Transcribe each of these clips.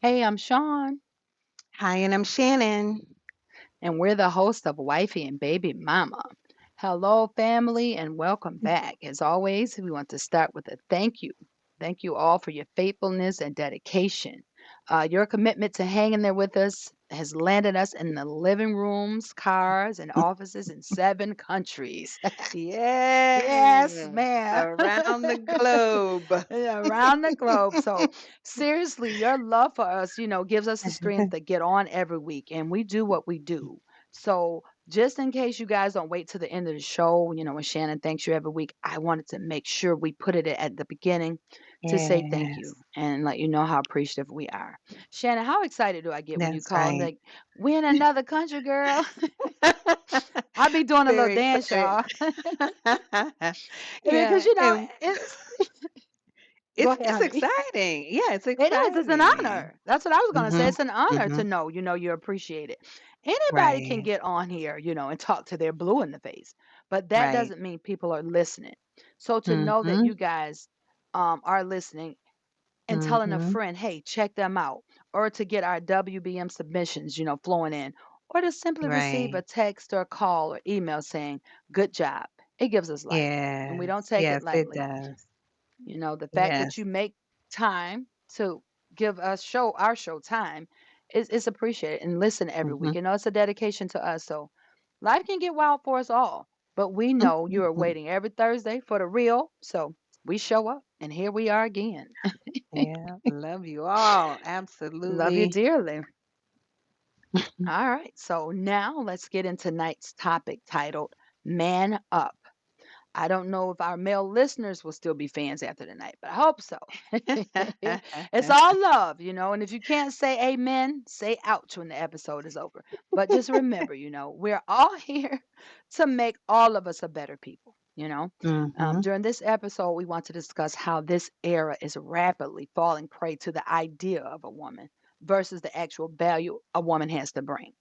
Hey, I'm Sean, Hi, and I'm Shannon. and we're the host of Wifey and Baby Mama. Hello, family, and welcome back. As always, we want to start with a thank you. Thank you all for your faithfulness and dedication. Your commitment to hanging there with us has landed us in the living rooms, cars, and offices in 7 countries. Yes, Yes, ma'am. around the globe. Yeah, around the globe. So seriously, your love for us, gives us the strength to get on every week and we do what we do. So just in case you guys don't wait to the end of the show, when Shannon thanks you every week, I wanted to make sure we put it at the beginning to say thank you Yes, and let you know how appreciative we are. Shannon, how excited do I get when you that's call and be right. like, we in another country, girl? I'll be doing a little Very dance, excited. y'all. Because Yeah, and it's go it's ahead, it's honey. exciting. Yeah, it's It is. It's an exciting. honor. That's what I was gonna say. Mhm. It's an honor to Mhm. know, you appreciate it. Anybody can Right. get on here, and talk to their blue in the face, but that Right. doesn't mean people are listening. So to know that Mhm. you guys are listening and telling a Mhm. friend, hey, check them out, or to get our WBM submissions, flowing in, or to simply receive a Right. text or a call or email saying, good job. It gives us life, and we don't Yes. take it Yes, it lightly. does. The fact that Yes. you make time to give us our show time is appreciated and listen every week. Mhm. It's a dedication to us. So life can get wild for us all, but we know you are Mhm. waiting every Thursday for the real. So we show up and here we are again. Yeah, love you all. Love you Absolutely. dearly. All right. So now let's get into tonight's topic titled Man Up. I don't know if our male listeners will still be fans after tonight, but I hope so. It's all love, and if you can't say amen, say ouch when the episode is over. But just remember, we're all here to make all of us a better people. Mhm. During this episode, we want to discuss how this era is rapidly falling prey to the idea of a woman versus the actual value a woman has to bring.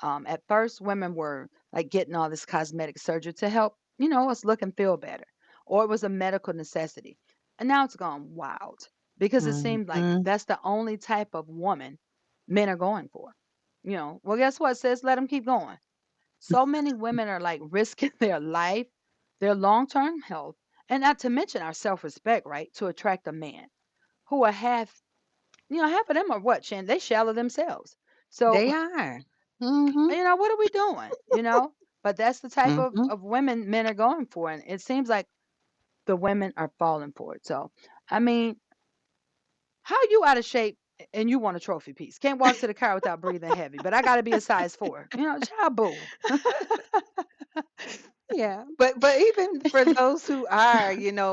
At first, women were like getting all this cosmetic surgery to help, us look and feel better, or it was a medical necessity. And now it's gone wild because it seems like Mhm. that's the only type of woman men are going for. Well, guess what, sis? Let them keep going. So many women are like risking their life, their long term health, and not to mention our self respect, right, to attract a man who are half of them are what, Shan? They shallow themselves. So They are. Mhm. what are we doing? But that's the type of, Mhm. of women men are going for. And it seems like the women are falling for it. So, I mean, how you out of shape and you want a trophy piece? Can't walk to the car without breathing heavy, but I got to be a size 4. Child boo. Yeah, but even for those who are,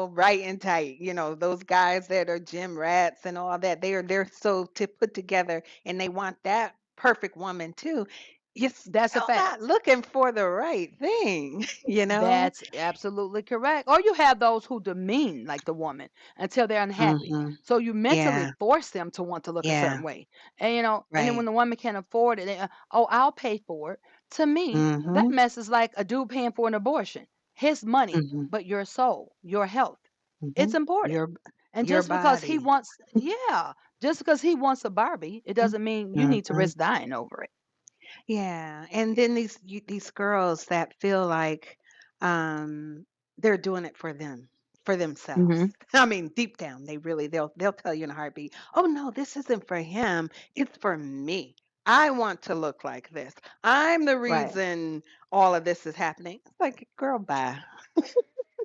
right and tight, those guys that are gym rats and all that, they're so to put together and they want that perfect woman too. You're That's a still not fact. looking for the right thing, you know? That's absolutely correct. Or you have those who demean like the woman until they're unhappy. Mhm. So you mentally Yeah. force them to want to look a Yeah. certain way. And then when Right. the woman can't afford it, oh, I'll pay for it. To me, that Mhm. mess is like a dude paying for an abortion. His money, Mhm. but your soul, your health. It's Mhm. important. Your And your just because he body. wants, yeah, just because he wants a Barbie, it doesn't mean you need to Mhm. risk dying over it. Yeah, and then these girls that feel like they're doing it for themselves. Hmm. I mean, deep down, they'll tell you in a heartbeat, "Oh no, this isn't for him. It's for me. I want to look like this. I'm the Right. reason all of this is happening." It's like, girl, bye.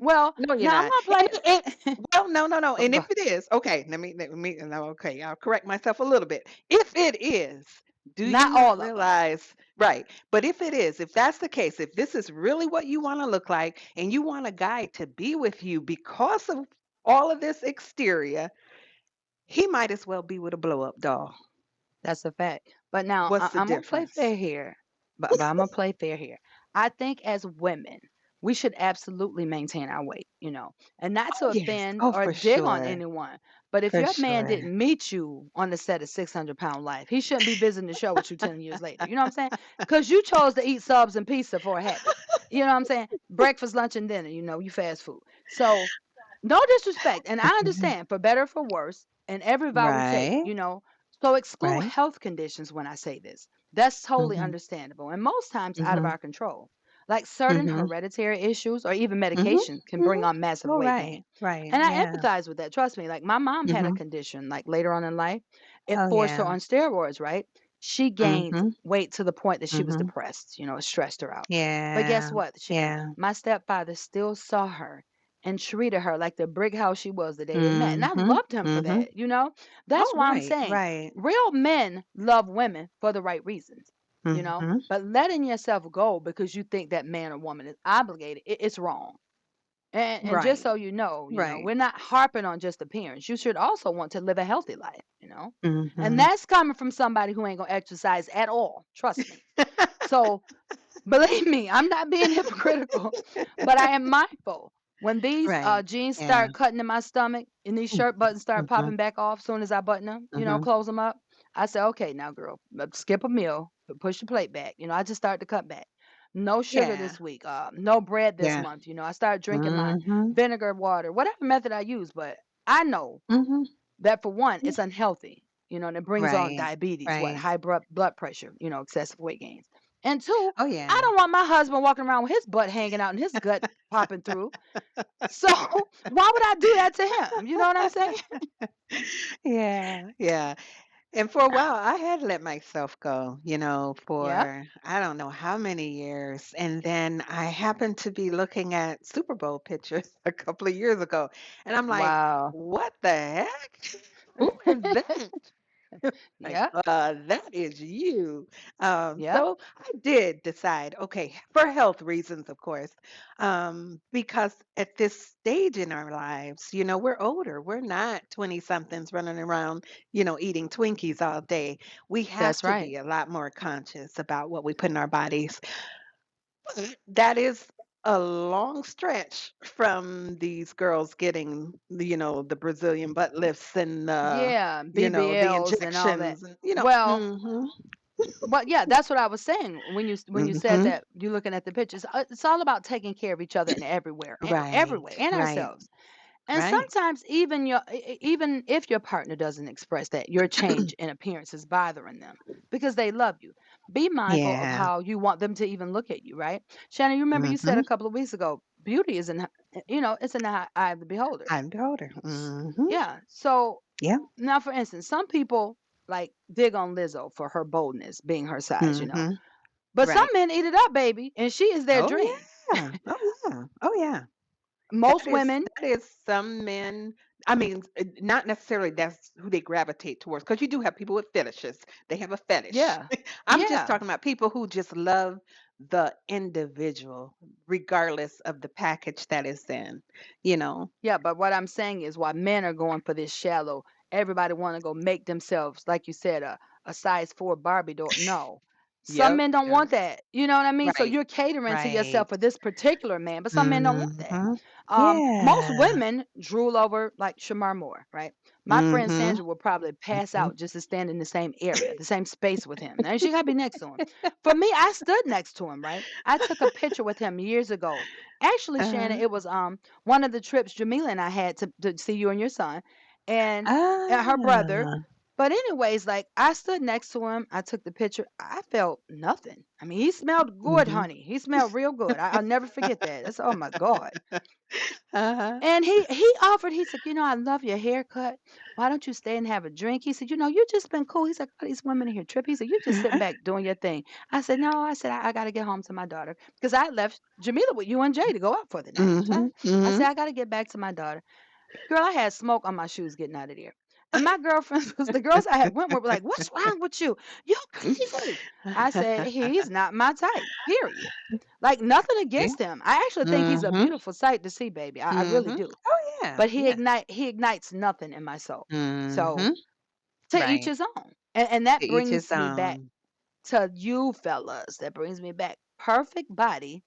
Well, No, you're now I'm not. not And blaming. well, no, no, no. Go, And go. if it is, okay, no, okay, I'll correct myself a little bit. If it is, do you Not not all of them. realize, right? But if it is, if that's the case, if this is really what you want to look like and you want a guy to be with you because of all of this exterior, he might as well be with a blow up doll. That's a fact. But now What's the I'm gonna play difference? fair here. But I'm gonna play fair here. I think as women, we should absolutely maintain our weight, and not to Oh, yes. offend Oh, or for dig on sure. anyone. But if For your man sure. didn't meet you on the set of 600-pound life, he shouldn't be visiting the show with you 10 years later. You know what I'm saying? Because you chose to eat subs and pizza for a habit. You know what I'm saying? Breakfast, lunch, and dinner. You fast food. So no disrespect, and I understand for better or for worse. And every vow we take, Right. So exclude Right. health conditions when I say this. That's totally Mhm. understandable and most times out of Mhm. our control. Like certain Mhm. hereditary issues or even Mhm. medication can bring Mhm. on massive Oh, weight gain. right. Right. And I Yeah. empathize with that. Trust me. Like my mom had a Mhm. condition like later on in life. It Oh, forced her yeah. on steroids, right? She gained Mhm. weight to the point that she was Mhm. depressed. It stressed her out. But guess Yeah. what, Shannon? Yeah. My stepfather still saw her and treated her like the brick house she was the day they met. And I Mhm. loved him for Mhm. that. That's Oh, why I'm right. saying Right. real men love women for the right reasons. Mhm. But letting yourself go because you think that man or woman is obligated, it's wrong. And just Right. so you know, Right. we're not harping on just appearance. You should also want to live a healthy life. And Mhm. that's coming from somebody who ain't gonna exercise at all. Trust me. So believe me, I'm not being hypocritical, but I am mindful. When these Right. jeans Yeah. start cutting in my stomach and these shirt buttons start Mhm. popping back off soon as I button them, Mhm. close them up, I say, okay, now, girl, skip a meal, push the plate back. I just start to cut back. No sugar Yeah. this week. No bread this Yeah. month. I start drinking my Mhm. vinegar water, whatever method I use. But I know Mhm. that for one, Yeah. it's unhealthy, and it brings on Right. diabetes, Right. high blood pressure, excessive weight gains. And two, Oh, I yeah. don't want my husband walking around with his butt hanging out and his gut popping through. So why would I do that to him? You know what I'm saying? Yeah. Yeah. And for a while, I had let myself go, Yeah. for I don't know how many years. And then I happened to be looking at Super Bowl pictures a couple of years ago. And I'm like, Wow. what the heck? Who is that? Like, Yeah. that is you. Yeah. So I did decide, okay, for health reasons, of course, because at this stage in our lives, we're older. We're not 20 somethings running around, eating Twinkies all day. We have That's to right. be a lot more conscious about what we put in our bodies. That is a long stretch from these girls getting, the Brazilian butt lifts and, Yeah. the BBLs and all that. injections and, Well, mhm. but yeah, that's what I was saying when you said Mhm. that you're looking at the pictures. It's all about taking care of each other and everywhere, every Right. way, and Right. ourselves. And Right. sometimes even if your partner doesn't express that your change in appearance is bothering them because they love you, be mindful of Yeah. how you want them to even look at you, right? Shannon, you remember you said Mhm. a couple of weeks ago, beauty is it's in the eye of the beholder. I'm the older. Mhm. Yeah. So Yep. now, for instance, some people like dig on Lizzo for her boldness, being her size. Mhm. But some Right. men eat it up, baby, and she is their Oh, dream. yeah. Oh, yeah. Oh, yeah. Most That is women, that is some men. I mean, not necessarily that's who they gravitate towards, because you do have people with fetishes. They have a fetish. yeah, I'm just yeah. talking about people who just love the individual, regardless of the package that is in. You know. Yeah, but what I'm saying is why men are going for this shallow. Everybody want to go make themselves, like you said, a size 4 Barbie doll. No. Some Yep. men don't Yep. want that. You know what I mean? So Right. you're catering to yourself Right. for this particular man, but some men don't want that. Mhm. Most Yeah. women drool over like Shamar Moore, right? My friend Mhm. Sandra will probably pass Mhm. out just to stand in the same area, the same space with him. And she gotta be next to him. For me, I stood next to him, right? I took a picture with him years ago. Actually, Shannon, Uh-huh. it was one of the trips Jamila and I had to see you and your son and her brother. Ah. But anyways, like I stood next to him, I took the picture. I felt nothing. I mean, he smelled good, Mhm. honey. He smelled real good. I'll never forget that. That's oh my God. Uh-huh. And he offered, he said, I love your haircut. Why don't you stay and have a drink? He said, you just been cool. He's like, all these women in here trip. He said, you just sitting back doing your thing. I said, no, I said, I got to get home to my daughter. Because I left Jamila with you and Jay to go out for the night. Okay. Mhm. I Mhm. said, I got to get back to my daughter. Girl, I had smoke on my shoes getting out of there. And my girlfriends was the girls I had went with were like, what's wrong with you? You crazy. I said, he's not my type, period. Like nothing Yeah. against him. I actually think he's a Mhm. beautiful sight to see, baby. I really Mhm. do. Oh, yeah. But Yeah. he ignites nothing in my soul. So Mhm. to each Right. his own. And that To each his brings me back own. to you fellas. That brings me back. Perfect body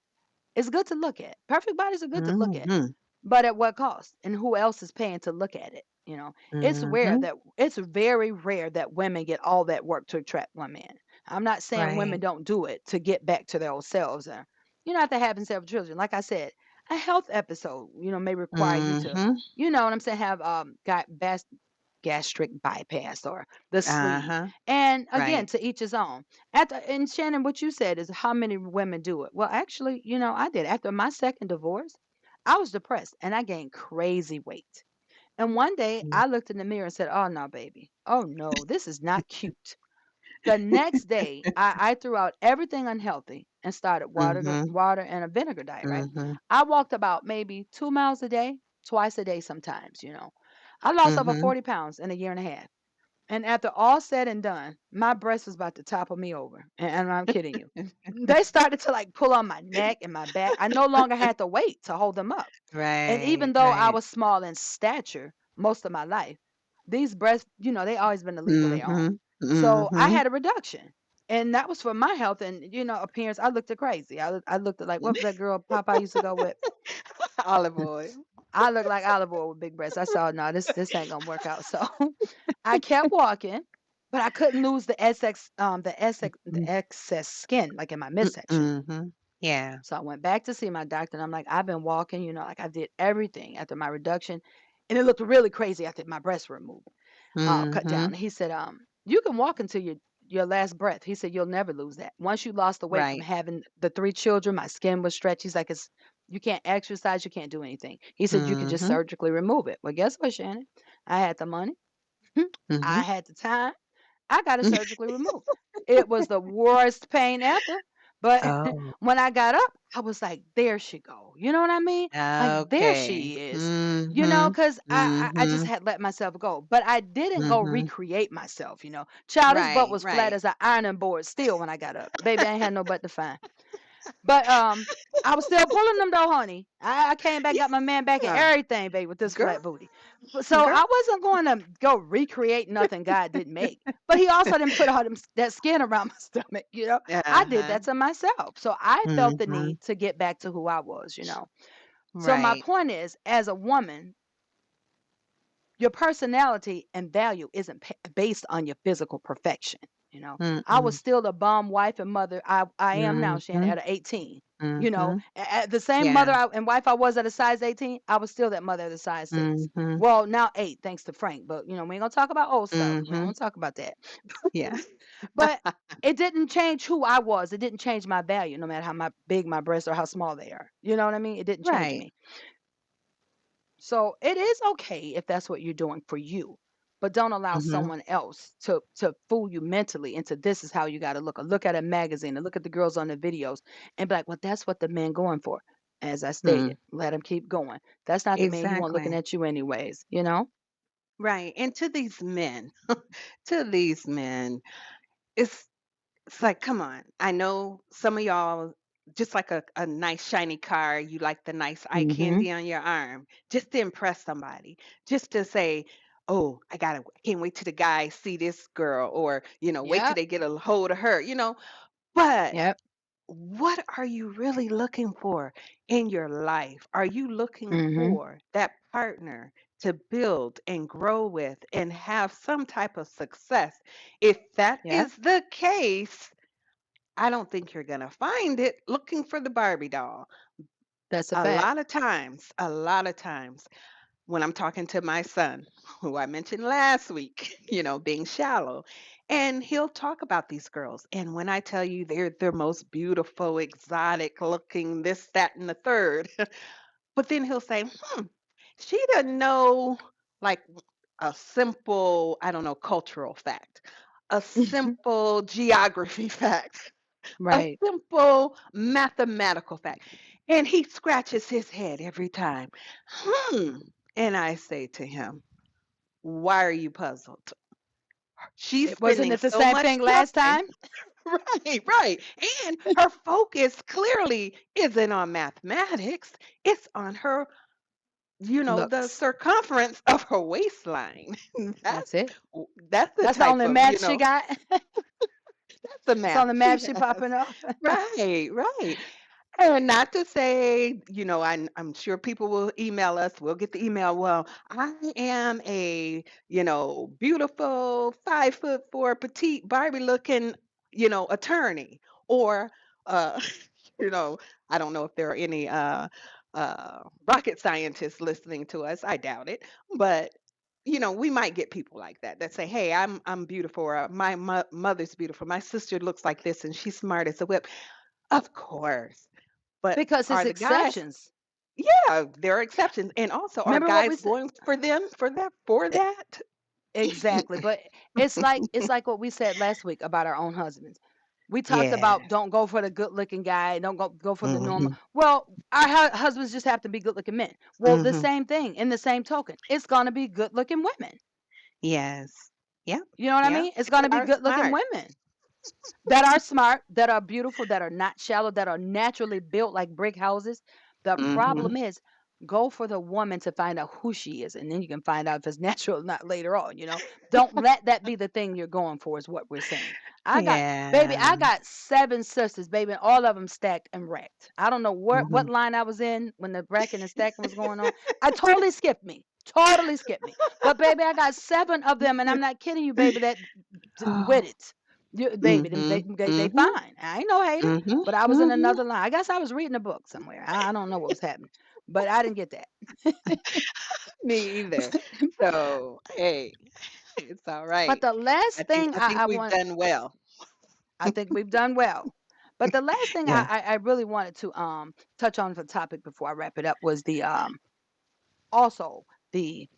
is good to look at. Perfect bodies are good to look at. Mhm. But at what cost? And who else is paying to look at it? Mhm. It's very rare that women get all that work to attract one man. I'm not saying women Right. don't do it to get back to their old selves. After having several children, like I said, a health episode, may require you to, Mhm. you know what I'm saying, have gastric bypass or the sleeve. Uh-huh. And again, Right. to each his own. After and Shannon, what you said is how many women do it. Well, actually, I did. After my second divorce, I was depressed and I gained crazy weight. And one day Mm. I looked in the mirror and said, "Oh no, baby. Oh no, this is not cute." The next day, I threw out everything unhealthy and started Mhm. water and a vinegar diet, right? Mhm. I walked about maybe 2 miles a day, twice a day sometimes. I lost over Mhm. 40 pounds in a year and a half. And after all said and done, my breast was about to topple me over. And I'm kidding you. They started to like pull on my neck and my back. I no longer had to wait to hold them up. And Right, even though I right. was small in stature most of my life, these breasts, they always been a league of their own. Mhm. So I Mhm. had a reduction. And that was for my health and appearance. I looked crazy. I looked like, what was that girl Papa used to go with? Olive oil. I look like olive oil with big breasts. I saw, no, this ain't gonna work out. So I kept walking, but I couldn't lose the Mm, excess skin like in my mm, midsection. mhm. Yeah. So I went back to see my doctor and I'm like, I've been walking, like I did everything after my reduction. And it looked really crazy after my breasts were removed, cut down. Mhm. And he said, you can walk until your last breath. He said, you'll never lose that. Once you lost the weight from Right. having the three children, my skin was stretched. He's like, you can't exercise, you can't do anything. He said, you could just Mhm. surgically remove it. Well, guess what, Shannon? I had the money. I Mhm. had the time. I got it surgically removed. It was the worst pain ever. But Oh, when I got up, I was like, there she go. You know what I mean? Like, there okay. she is. Mhm. Because I just Mhm. had let myself go. But I didn't go Mhm. recreate myself. Child, this butt Right, was flat right. as an ironing board still when I got up. Baby, I ain't had no butt to find. But I was still pulling them though, honey. I came back, got my man back and Yeah. everything, baby, with this Girl, flat booty. So girl. I wasn't going to go recreate nothing God didn't make. But he also didn't put all that skin around my stomach. I did Uh-huh. that to myself. So I felt the Mhm. need to get back to who I was. So my Right. point is, as a woman, your personality and value isn't based on your physical perfection. I was Mm-mm. still a bomb wife and mother. I am now, Shannon, Mhm. at a 18. Mhm. At the same mother Yeah. and wife I was at a size 18, I was still that mother at a size 6. Mhm. Well, now 8, thanks to Frank. But we ain't gonna talk about old stuff. We don't Mhm. want to talk about that. Yeah. But it didn't change who I was. It didn't change my value, no matter how big my breasts or how small they are. You know what I mean? It didn't change Right. me. So it is okay if that's what you're doing for you, but don't allow Mhm. someone else to fool you mentally into this is how you got to look. Or look at a magazine and look at the girls on the videos and be like, well, that's what the men going for. As I Mm. stated, let them keep going. That's not the man you want looking Exactly. at you anyways. Right. And to these men, to these men, it's it's like, come on. I know some of y'all just like a nice shiny car, you like the nice eye Mm-hmm. candy on your arm, just to impress somebody, just to say, oh, I can't wait till the guy see this girl, or, wait till Yep. they get a hold of her. But Yep. what are you really looking for in your life? Are you looking Mm-hmm. for that partner to build and grow with and have some type of success? If that Yep. is the case, I don't think you're going to find it looking for the Barbie doll. That's a fact. A lot of times, when I'm talking to my son, who I mentioned last week, being shallow, and he'll talk about these girls. And when I tell you they're the most beautiful, exotic looking, this, that, and the third, but then he'll say, she doesn't know like a simple, I don't know, cultural fact, a simple geography fact, a Right. simple mathematical fact. And he scratches his head every time. Hmm. And I say to him, why are you puzzled? She's It wasn't spending it the so same much thing last time. time? Right, right. And her focus clearly isn't on mathematics. It's on her, the Looks. circumference of her waistline. That's That's it. that's the That's the type only of, math she got. that's the That's math on the she map she has. popping up. Right, right. And not to say, I'm sure people will email us. We'll get the email. Well, I am a, beautiful 5'4" petite Barbie looking, attorney. Or, uh, you know, I don't know if there are any rocket scientists listening to us. I doubt it. But we might get people like that that say, "Hey, I'm beautiful," or "My mother's beautiful. My sister looks like this, and she's smart as a whip." Of course, but because it's are the guys? exceptions. Yeah, there are exceptions, and also are Remember what we guys said? going for them for that? Exactly, but it's like what we said last week about our own husbands. We talked about Yes. don't go for the good-looking guy, don't go for the normal. Mhm. Well, our husbands just have to be good-looking men. Well, the Mhm. same thing in the same token, it's gonna be good-looking women. Yes. Yep. You know what I Yep. mean? It's gonna That be are good-looking smart. women that are smart, that are beautiful, that are not shallow, that are naturally built like brick houses. The Mhm. problem is go for the woman to find out who she is, and then you can find out if it's natural or not later on. Don't let that be the thing you're going for, is what we're saying. Baby, Yeah. I got 7 sisters, baby, and all of them stacked and racked. I don't know what Mhm. line I was in when the racking and stacking was going on. I totally skipped me. Totally skipped me. But baby, I got 7 of them, and I'm not kidding you, baby, that with it. Baby, them, they, Mhm. they they Mhm. fine. I ain't no hater, Mhm. but I was in Mhm. another line. I guess I was reading a book somewhere. I don't know what was happening, but I didn't get that. Me either. So, hey, it's all But right. the I last think thing I I think we've want, done well. I think we've done well. But the last thing I, Yeah. I, I really wanted to touch on the topic before I wrap it up was the also the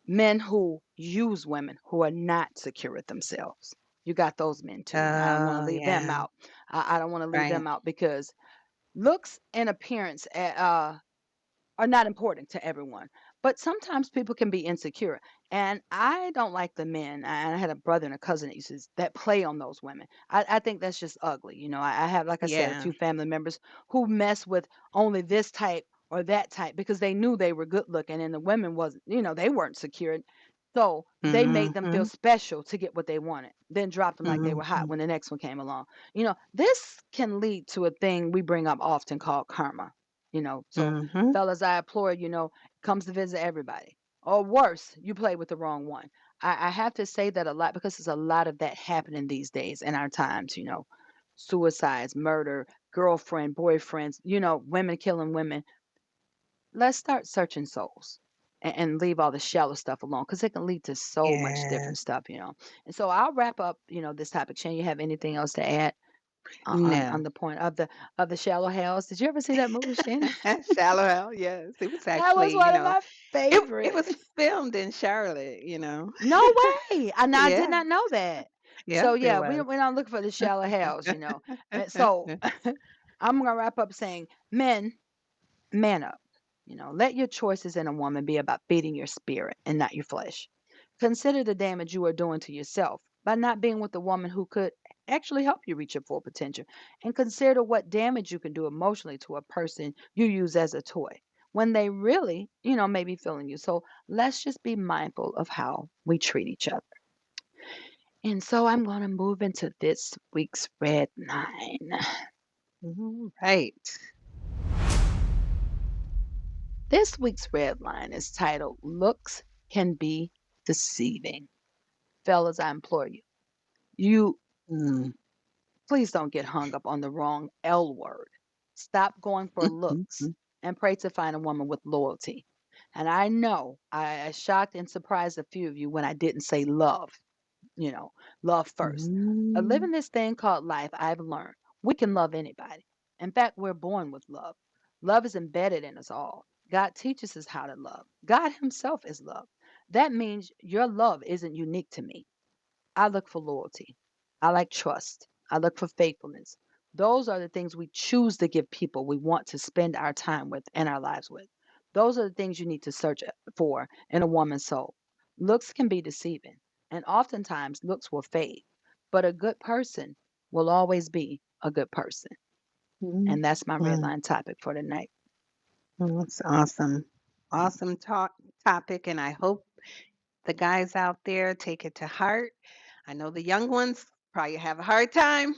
men who use women who are not secure with themselves. You got those men too. I don't want to Oh, leave them yeah. out. I don't want to leave Right. them out because looks and appearance are not important to everyone. But sometimes people can be insecure. And I don't like the men. I had a brother and a cousin that that play on those women. I think that's just ugly. I have, like I said, a Yeah. few family members who mess with only this type or that type because they knew they were good looking and the women wasn't, they weren't secure. So they made them feel Mhm. special to get what they wanted, then dropped them like they were hot Mhm. when the next one came along. This can lead to a thing we bring up often called karma. So Mhm. fellas, I implore comes to visit everybody. Or worse, you play with the wrong one. I have to say that a lot because there's a lot of that happening these days in our times. Suicides, murder, girlfriend, boyfriends, women killing women. Let's start searching souls and leave all the shallow stuff alone because it can lead to so much different Yes. stuff. And so I'll wrap up, this topic. Shane, you have anything else to add on No. the point of the shallow hells? Did you ever see that movie, Shannon? Shallow Hell, yes. It was That was actually, one of my it favorite. was filmed in Charlotte. No way! I did Yeah. not know that. So Yep, it yeah, we was. we don't look for the shallow hells. And so I'm gonna wrap up saying, men, man up. Let your choices in a woman be about feeding your spirit and not your flesh. Consider the damage you are doing to yourself by not being with a woman who could actually help you reach your full potential. And consider what damage you can do emotionally to a person you use as a toy when they really, may be feeling you. So let's just be mindful of how we treat each other. And so I'm going to move into this week's red line. Mhm, right. This week's red line is titled Looks Can Be Deceiving. Fellas, I implore you, you Mm. please don't get hung up on the wrong L word. Stop going for looks Mhm. and pray to find a woman with loyalty. And I know I shocked and surprised a few of you when I didn't say love, you know, love first. Mm. Living this thing called life, I've learned we can love anybody. In fact, we're born with love. Love is embedded in us all. God teaches us how to love. God Himself is love. That means your love isn't unique to me. I look for loyalty. I like trust. I look for faithfulness. Those are the things we choose to give people we want to spend our time with and our lives with. Those are the things you need to search for in a woman's soul. Looks can be deceiving, and oftentimes looks will fade, but a good person will always be a good person. Mm. And that's my red Mm. line topic for tonight. That's awesome. Awesome topic, and I hope the guys out there take it to heart. I know the young ones probably have a hard time,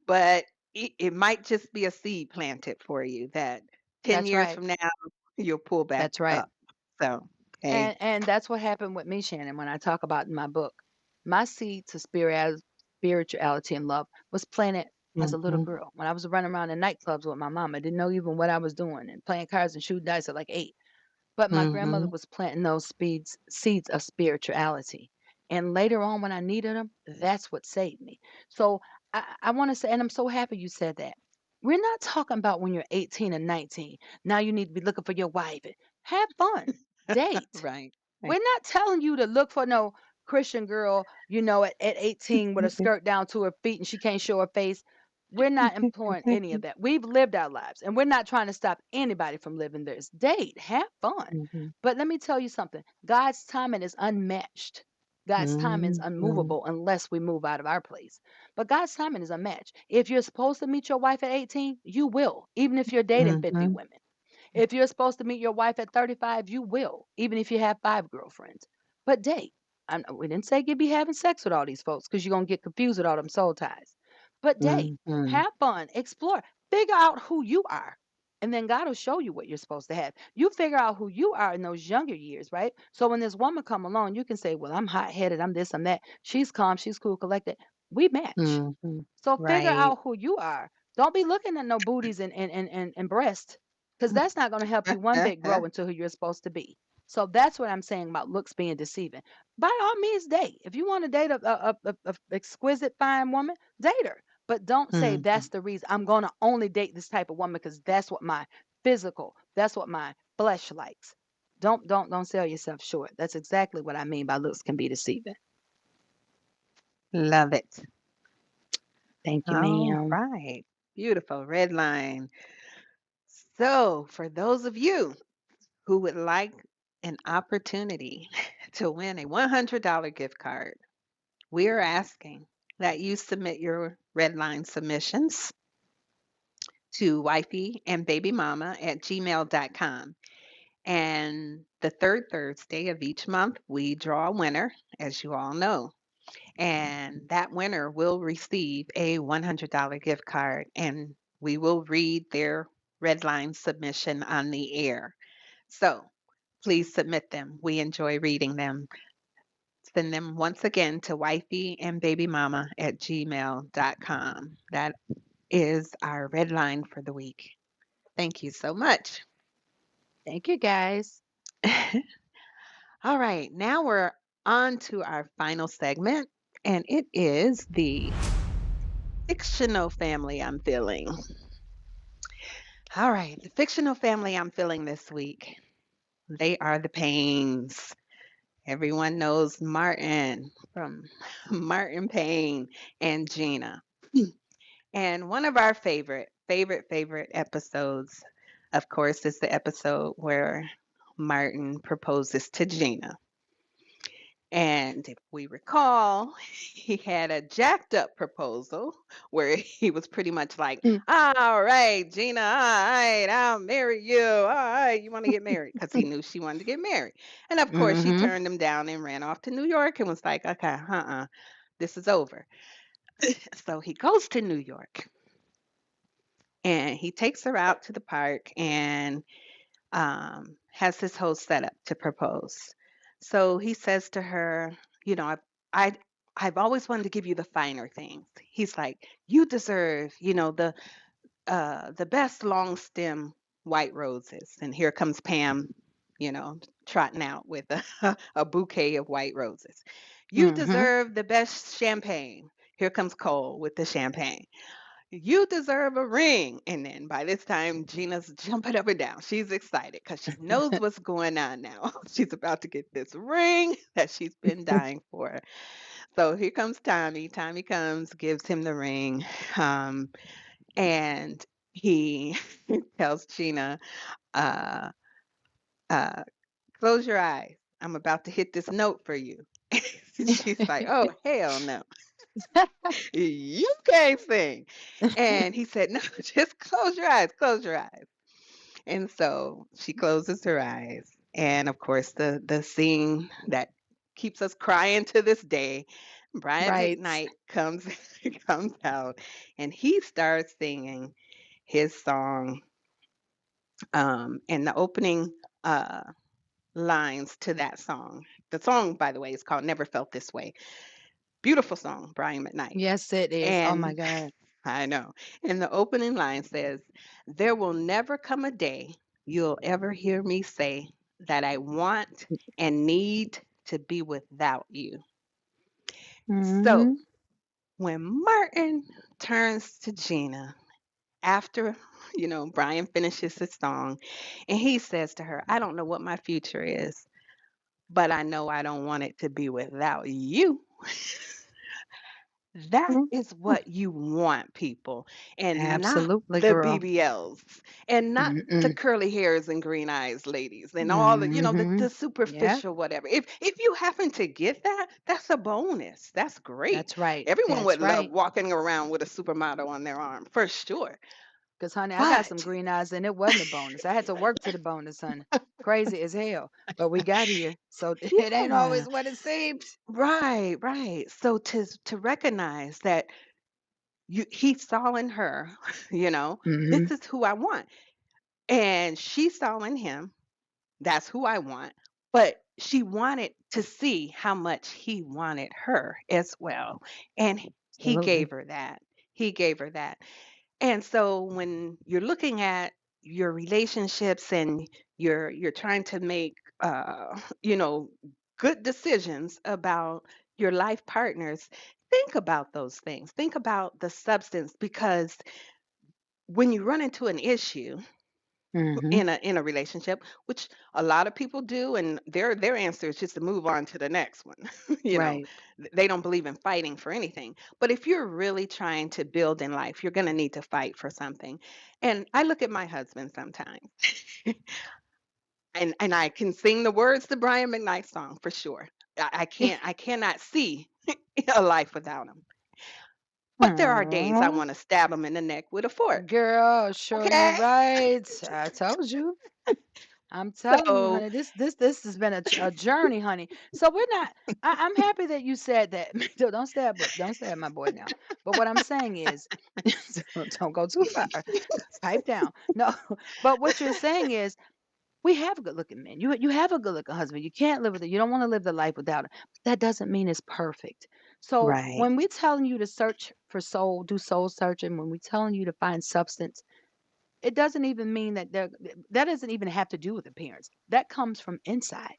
but it might just be a seed planted for you that 10 That's years right. from now you'll pull back That's right. up. So, hey. And that's what happened with me, Shannon, when I talk about in my book. My seed to spirituality and love was planted as a little Mhm. girl when I was running around in nightclubs with my mom. I didn't know even what I was doing and playing cards and shooting dice at like 8. But my grandmother Mhm. was planting those seeds of spirituality. And later on, when I needed them, that's what saved me. So I want to say, and I'm so happy you said that. We're not talking about when you're 18 and 19. Now you need to be looking for your wife. Have fun, date. Right. Right. We're not telling you to look for no Christian girl, at 18 with a skirt down to her feet and she can't show her face. We're not imploring any of that. We've lived our lives and we're not trying to stop anybody from living theirs. Date, have fun. Mhm. But let me tell you something, God's timing is unmatched. God's timing is Mhm. unmovable unless we move out of our place. But God's timing is unmatched. If you're supposed to meet your wife at 18, you will, even if you're dating 50 Mhm. women. If you're supposed to meet your wife at 35, you will, even if you have 5 girlfriends. But date. We didn't say you be having sex with all these folks because you're going to get confused with all them soul ties. But date. Mhm. Have fun. Explore. Figure out who you are. And then God will show you what you're supposed to have. You figure out who you are in those younger years, right? So when this woman come along, you can say, well, I'm hot-headed. I'm this, I'm that. She's calm. She's cool, collected. We match. Mhm. So figure Right. out who you are. Don't be looking at no booties and breasts because that's not going to help you one bit grow into who you're supposed to be. So that's what I'm saying about looks being deceiving. By all means, date. If you want to date a exquisite fine woman, date her. But don't say Mhm. that's the reason I'm going to only date this type of woman because that's what my that's what my flesh likes. Don't sell yourself short. That's exactly what I mean by looks can be deceiving. Love it. Thank you, All ma'am. right. Beautiful red line. So, for those of you who would like an opportunity to win a $100 gift card, we are asking that you submit your red line submissions to wifey and baby mama at gmail.com. And the third Thursday of each month, we draw a winner, as you all know. And that winner will receive a $100 gift card, and we will read their red line submission on the air. So please submit them. We enjoy reading them. Send them once again to wifey and baby mama at gmail.com. That is our red line for the week. Thank you so much. Thank you, guys. All right, now we're on to our final segment, and it is the fictional family I'm feeling. All right, the fictional family I'm feeling this week. They are the Pains. Everyone knows Martin from Martin Payne and Gina. And one of our favorite episodes, of course, is the episode where Martin proposes to Gina. And if we recall, he had a jacked up proposal where he was pretty much like, all right, Gina, all right, I'll marry you. All right, you want to get married? Because he knew she wanted to get married. And of course, she Mm-hmm. turned him down and ran off to New York and was like, okay, this is over. So he goes to New York and he takes her out to the park and has this whole setup to propose. So he says to her, you know, I, I've always wanted to give you the finer things. He's like, you deserve, the best long stem white roses. And here comes Pam, trotting out with a bouquet of white roses. You Mm-hmm. deserve the best champagne. Here comes Cole with the champagne. You deserve a ring. And then by this time, Gina's jumping up and down. She's excited because she knows what's going on now. She's about to get this ring that she's been dying for. So here comes Tommy. Tommy comes, gives him the ring, and he tells Gina, uh, uh, close your eyes. I'm about to hit this note for you. She's like, oh, hell no. You can't sing. And he said, no, just close your eyes, close your eyes. And so she closes her eyes. And of course, the scene that keeps us crying to this day, Brian Right. McKnight comes comes out and he starts singing his song. And the opening lines to that song. The song, by the way, is called Never Felt This Way. Beautiful song, Brian McKnight. Yes, it is. Oh my And God. I know. And the opening line says, there will never come a day you'll ever hear me say, that I want and need to be without you. So Mhm. when Martin turns to Gina after, Brian finishes his song, and he says to her, I don't know what my future is, but I know I don't want it to be without you. That Mhm. is what you want, people, and not Absolutely, the girl. BBLs, and not the Mm-mm. curly hairs and green eyes ladies, and all the Mhm. Yeah, superficial whatever. If you happen to get that, that's a bonus. That's great. that's right. Everyone would That's love right. walking around with a supermodel on their arm, for sure. Cause honey, I got some But green eyes and it wasn't a bonus. I had to work to the bonus, honey. Crazy as hell. But we got here. So it ain't yeah, always what it seems. right, right. So to recognize that he saw in her, this Mhm. is who I want. And she saw in him, that's who I want. But she wanted to see how much he wanted her as well. And he Absolutely. gave her that. He gave her that. And so when you're looking at your relationships and you're trying to make you know good decisions about your life partners, think about those things. Think about the substance, because when you run into an issue Mhm. in a relationship, which a lot of people do, and their answer is just to move on to the next one. you know, Right. they don't believe in fighting for anything. But if you're really trying to build in life, you're going to need to fight for something. And I look at my husband sometimes, and I can sing the words to Brian McKnight's song for sure. I cannot see a life without him. But there are days I Aw. want to stab him in the neck with a fork. Girl, sure you Okay, right. I told you. I'm telling you, so honey, this has been a journey, honey. So we're not. I'm happy that you said that. Don't stab my boy now. But what I'm saying is, don't go too far. Pipe down. No, but what you're saying is, we have good looking men. You have a good looking husband. You can't live with it. You don't want to live the life without it. But that doesn't mean it's perfect. So right. when we're telling you to search for soul, do soul searching, when we're telling you to find substance, it doesn't even mean that doesn't even have to do with appearance. That comes from inside.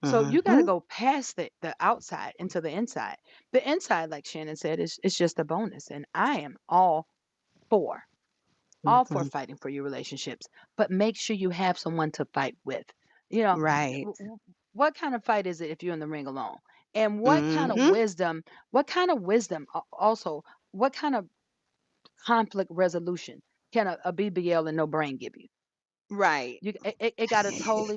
So you got to Hmm. go past the outside into the inside. The inside, like Shannon said, is just a bonus. And I am for all for Mhm. fighting for your relationships, but make sure you have someone to fight with. You know, Right. what kind of fight is it if you're in the ring alone? And Mhm. what kind of wisdom, also, what kind of conflict resolution can a BBL and no brain give you? Right. It got to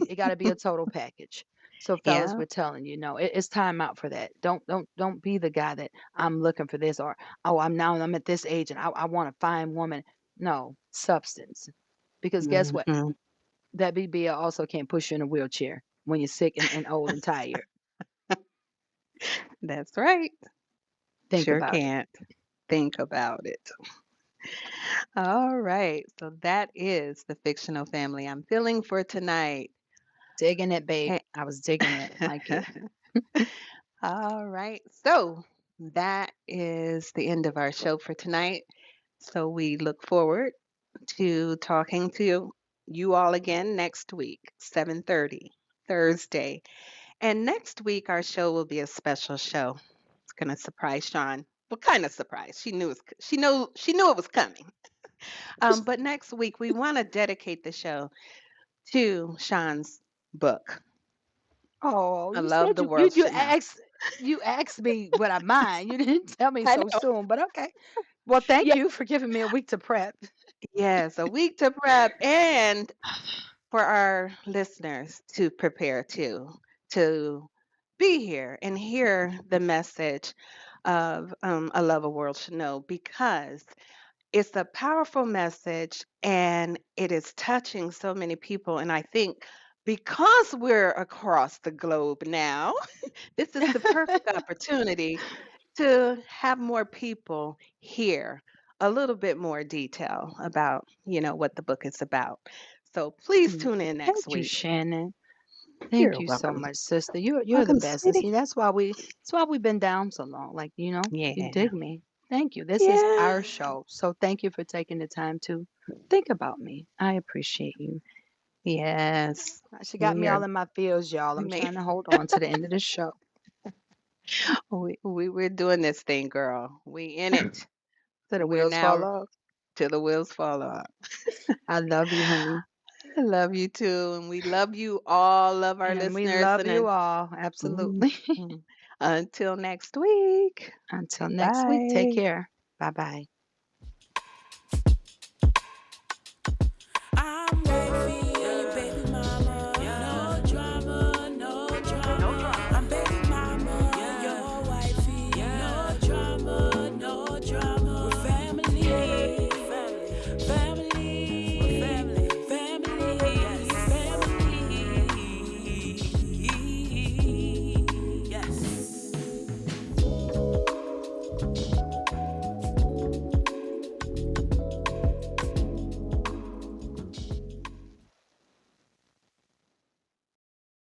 it got to be a total package. So fellas, Yeah. we're telling you, no, it's time out for that. Don't be the guy that I'm looking for this, or oh, I'm at this age and I want a fine woman. No, substance. Because guess what? Mhm. That BBL also can't push you in a wheelchair when you're sick and old and tired. That's right. Think Sure about it. can't. Think about it. All right. So that is the fictional family I'm feeling for tonight. Digging it, babe. Hey. I was digging it. Like it. All right. So that is the end of our show for tonight. So we look forward to talking to you all again next week, 7:30, Thursday. And next week our show will be a special show. It's gonna surprise Sean. What kind of surprise? She knew it was coming. But next week we want to dedicate the show to Sean's book. Oh, I you love said the world should know. you asked me what I mind. You didn't tell me I so know. soon, but okay. Well, thank Yeah. you for giving me a week to prep. Yes, a week to prep, and for our listeners to prepare to be here and hear the message of a love a world should know, because it's a powerful message and it is touching so many people. And I think because we're across the globe now, this is the perfect opportunity to have more people hear a little bit more detail about, what the book is about. So please Mm. tune in next Thank you, week. Shannon. Thank You're you so welcome. much, sister. You're the Welcome, best. And sweetie. see, that's why we've been down so long. Like, you Yeah. dig me. Thank you. This is Yeah. our show. So thank you for taking the time to think about me. I appreciate you. Yes. She got We me are all in my feels, y'all. we I'm may trying to hold on to the end of the show. we're doing this thing, girl. We in it. So the We're wheels fall now off. till the wheels fall off. I love you, honey. I love you too, and we love you all, love our And we listeners, love and you all. mm, Absolutely. mm. Until next week. Until next week, take Bye. care. Bye bye.